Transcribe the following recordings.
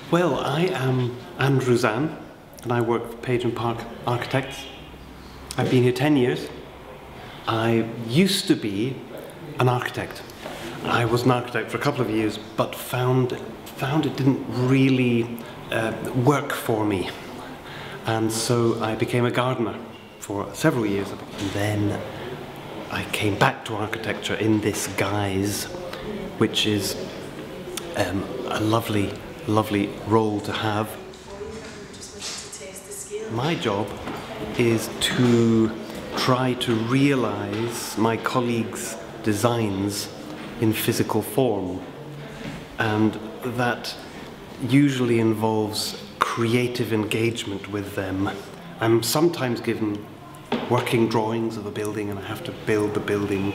Well, I am Andrew Zahn, and I work for Page & Park Architects. I've been here 10 years. I used to be an architect. I was an architect for a couple of years, but found it didn't really work for me. And so I became a gardener for several years. And then I came back to architecture in this guise, which is a lovely role to have. My job is to try to realize my colleagues' designs in physical form, and that usually involves creative engagement with them. I'm sometimes given working drawings of a building and I have to build the building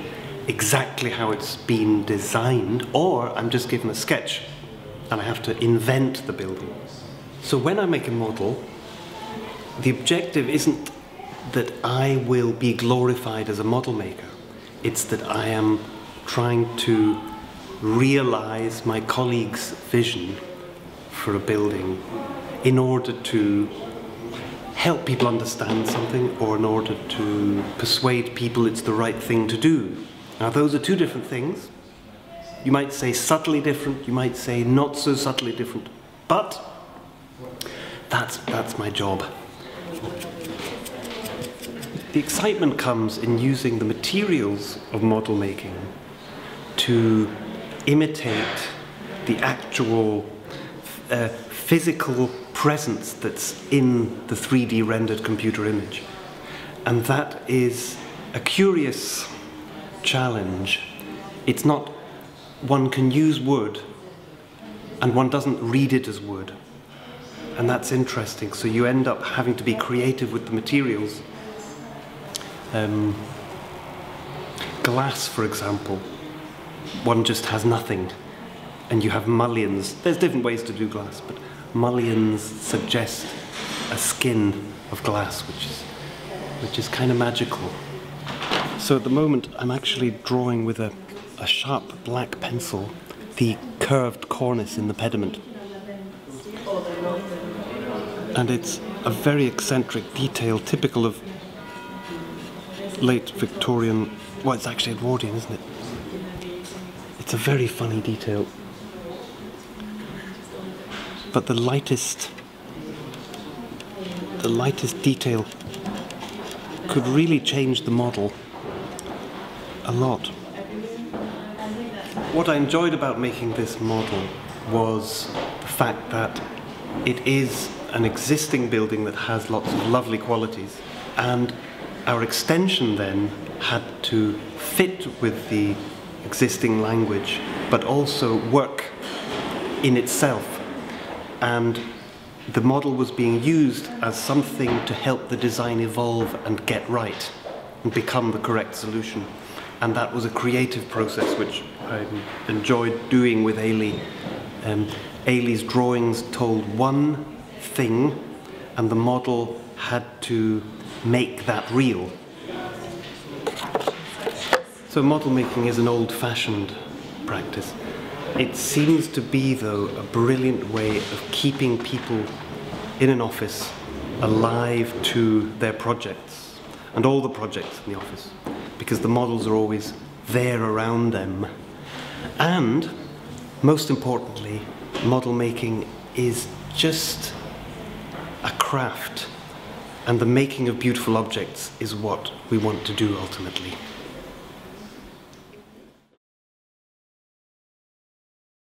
exactly how it's been designed, or I'm just given a sketch and I have to invent the building. So when I make a model, the objective isn't that I will be glorified as a model maker. It's that I am trying to realize my colleague's vision for a building in order to help people understand something, or in order to persuade people it's the right thing to do. Now, those are two different things. You might say subtly different, you might say not so subtly different, but that's my job. The excitement comes in using the materials of model making to imitate the actual physical presence that's in the 3D rendered computer image. And that is a curious challenge. It's not, one can use wood and one doesn't read it as wood. And that's interesting. So you end up having to be creative with the materials. Glass, for example, one just has nothing, and you have mullions. There's different ways to do glass, but mullions suggest a skin of glass, which is kind of magical. So at the moment, I'm actually drawing with a sharp black pencil the curved cornice in the pediment. And it's a very eccentric detail, typical of late Victorian, well, it's actually Edwardian, isn't it? It's a very funny detail. But the lightest detail could really change the model a lot. What I enjoyed about making this model was the fact that it is an existing building that has lots of lovely qualities, and our extension then had to fit with the existing language, but also work in itself. And the model was being used as something to help the design evolve and get right and become the correct solution. And that was a creative process which I enjoyed doing with Ailey. Ailey's drawings told one thing, and the model had to make that real. So model making is an old-fashioned practice. It seems to be, though, a brilliant way of keeping people in an office alive to their projects, and all the projects in the office, because the models are always there around them. And, most importantly, model making is just a craft, and the making of beautiful objects is what we want to do ultimately.